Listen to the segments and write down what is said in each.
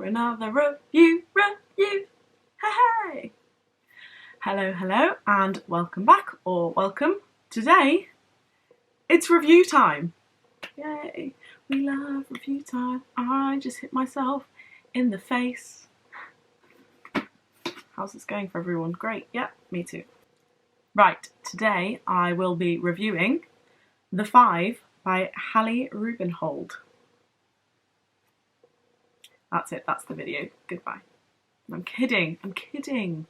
for another review. Hey! Hello, and welcome back, or welcome. Today, it's review time. Yay! We love review time. I just hit myself in the face. How's this going for everyone? Great, yeah, me too. Right, today I will be reviewing The Five by Hallie Rubenhold. That's it, that's the video. Goodbye. I'm kidding.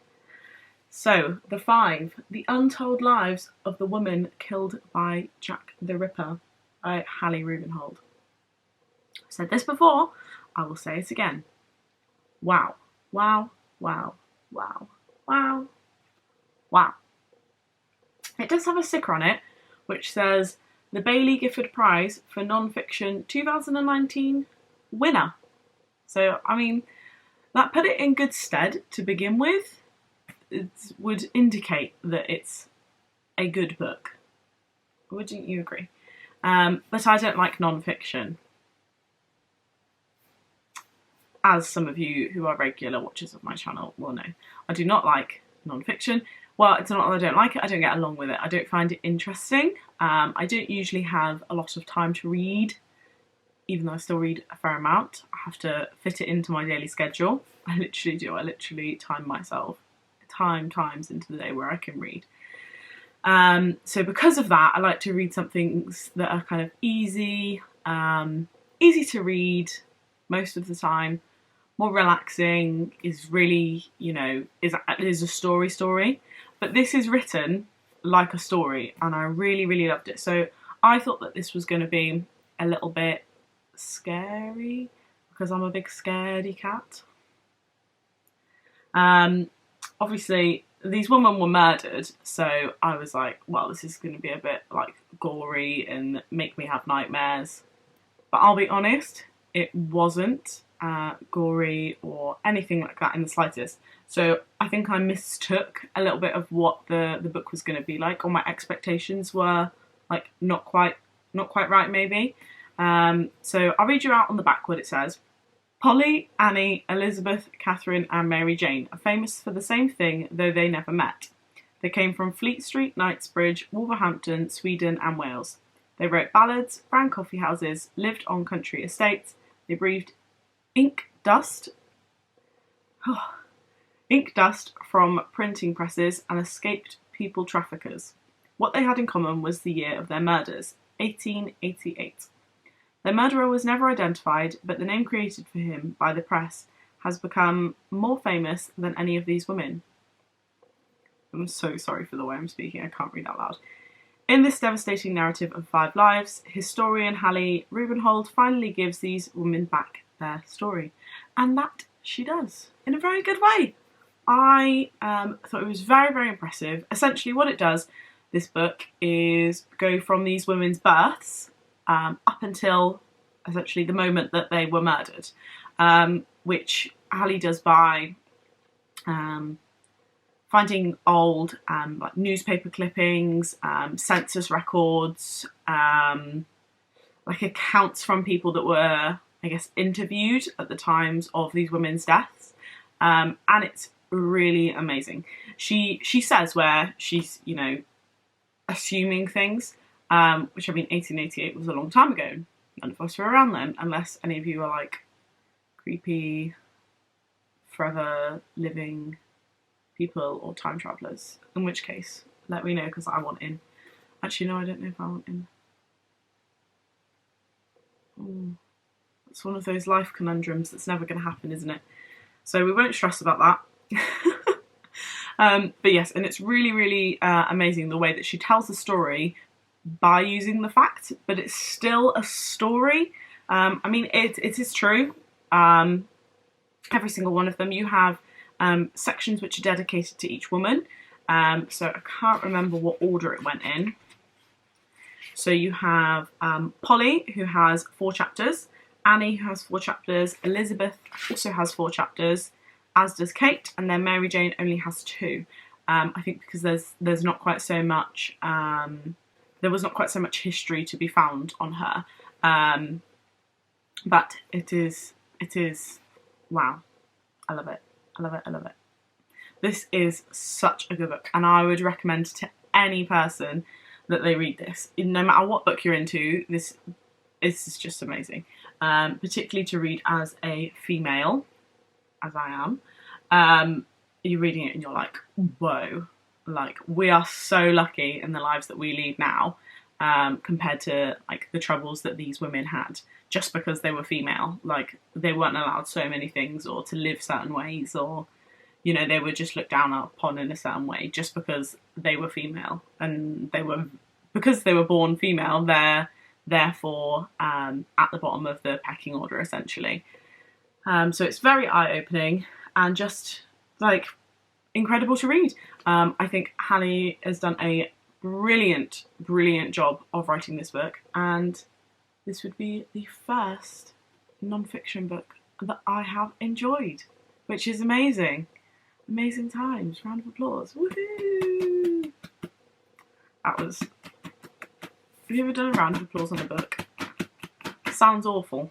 So, The Five, The Untold Lives of the Woman Killed by Jack the Ripper by Hallie Rubenhold. I've said this before, I will say it again. Wow. It does have a sticker on it, which says, the Baillie Gifford Prize for Non-Fiction 2019 winner. So, I mean, that put it in good stead to begin with. It would indicate that it's a good book. Wouldn't you agree? But I don't like non-fiction. As some of you who are regular watchers of my channel will know. I do not like non-fiction. Well, it's not that I don't like it, I don't get along with it. I don't find it interesting. I don't usually have a lot of time to read, even though I still read a fair amount. I have to fit it into my daily schedule. I literally do. I literally time myself. Times into the day where I can read. So because of that, I like to read some things that are kind of easy to read most of the time, more relaxing, is really, is a story. But this is written like a story, and I really loved it. So I thought that this was going to be a little bit scary, because I'm a big scaredy cat. Obviously, these women were murdered, so I was like, well, this is going to be a bit, like, gory and make me have nightmares. But I'll be honest, it wasn't gory or anything like that in the slightest. So I think I mistook a little bit of what the book was going to be like, or my expectations were, like, not quite right, maybe. So I'll read you out on the back what it says. Polly, Annie, Elizabeth, Catherine and Mary Jane are famous for the same thing, though they never met. They came from Fleet Street, Knightsbridge, Wolverhampton, Sweden and Wales. They wrote ballads, ran coffee houses, lived on country estates. They breathed ink dust from printing presses and escaped people traffickers. What they had in common was the year of their murders, 1888. Their murderer was never identified, but the name created for him by the press has become more famous than any of these women. I'm so sorry for the way I'm speaking, I can't read out loud. In this devastating narrative of 5 lives, historian Hallie Rubenhold finally gives these women back their story. And that she does, in a very good way. I thought it was very impressive. Essentially what it does, this book, is go from these women's births up until essentially the moment that they were murdered, which Hallie does by finding old like newspaper clippings, census records, like accounts from people that were, I guess, interviewed at the times of these women's deaths, and it's really amazing. She says where she's, assuming things, which, I mean, 1888 was a long time ago. None of us were around then, unless any of you are like creepy, forever living people or time travellers. In which case, let me know, because I want in. Actually, no, I don't know if I want in. Ooh, it's one of those life conundrums that's never going to happen, isn't it? So we won't stress about that. But yes, and it's really amazing the way that she tells the story by using the facts, but it's still a story. I mean, it is true. Every single one of them, you have sections which are dedicated to each woman. So I can't remember what order it went in. So you have Polly, who has 4 chapters, Annie, who has 4 chapters, Elizabeth also has 4 chapters, as does Kate, and then Mary Jane only has 2. I think because there's not quite so much there was not quite so much history to be found on her, but it is wow, I love it. I love it. I love it. This is such a good book, and I would recommend to any person that they read this. No matter what book you're into, this is just amazing. Particularly to read as a female, as I am. You're reading it and you're like, whoa. Like, we are so lucky in the lives that we lead now, compared to like the troubles that these women had just because they were female. Like, they weren't allowed so many things, or to live certain ways, or, you know, they were just looked down upon in a certain way just because they were female. And because they were born female, they're therefore at the bottom of the pecking order, essentially. So it's very eye-opening and just like incredible to read. I think Hallie has done a brilliant job of writing this book, and this would be the first non-fiction book that I have enjoyed, which is amazing. Amazing times. Round of applause. Woohoo! That was... Have you ever done a round of applause on a book? Sounds awful.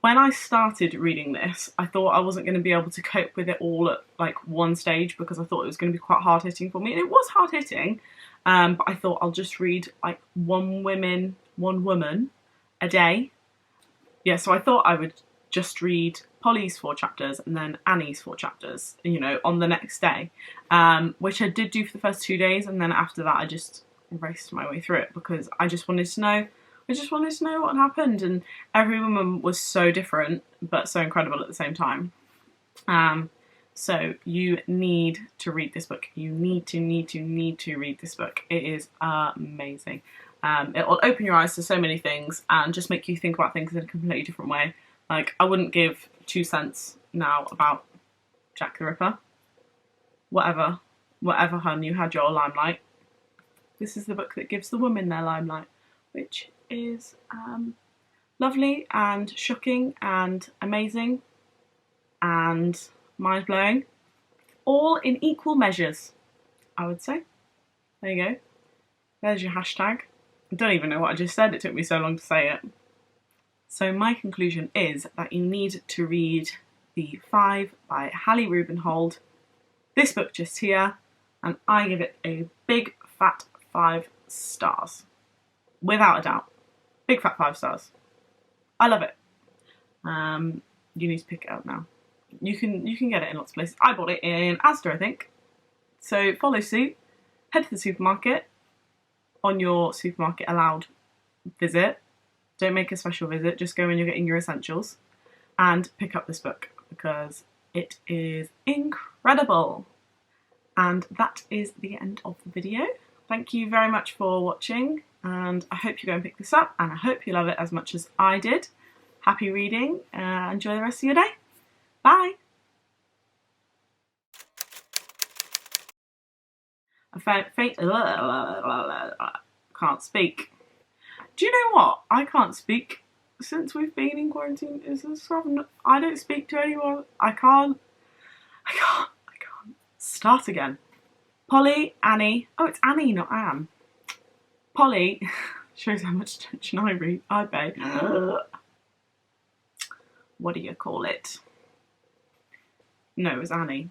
When I started reading this, I thought I wasn't going to be able to cope with it all at like one stage, because I thought it was going to be quite hard hitting for me. And it was hard hitting, but I thought I'll just read like one woman a day. Yeah, so I thought I would just read Polly's 4 chapters and then Annie's 4 chapters, you know, on the next day, which I did do for the first 2 days, and then after that I just raced my way through it because I just wanted to know. I just wanted to know what happened, and every woman was so different but so incredible at the same time. So you need to read this book. You need to read this book. It is amazing. It will open your eyes to so many things and just make you think about things in a completely different way. Like, I wouldn't give 2 cents now about Jack the Ripper. Whatever, hun, you had your limelight. This is the book that gives the women their limelight, which is lovely and shocking and amazing and mind-blowing, all in equal measures, I would say. There you go. There's your hashtag. I don't even know what I just said, it took me so long to say it. So my conclusion is that you need to read The Five by Hallie Rubenhold, this book just here, and I give it a big fat 5 stars. Without a doubt. Big fat 5 stars. I love it. You need to pick it up now. You can get it in lots of places. I bought it in Asda, I think. So follow suit. Head to the supermarket on your supermarket allowed visit. Don't make a special visit. Just go when you're getting your essentials and pick up this book because it is incredible. And that is the end of the video. Thank you very much for watching, and I hope you go and pick this up, and I hope you love it as much as I did. Happy reading, enjoy the rest of your day. Bye! Can't speak. Do you know what? I can't speak since we've been in quarantine. I don't speak to anyone. I can't. Start again. Polly, Annie. Oh, it's Annie, not Anne. Polly. Shows how much attention I pay. What do you call it? No, it was Annie.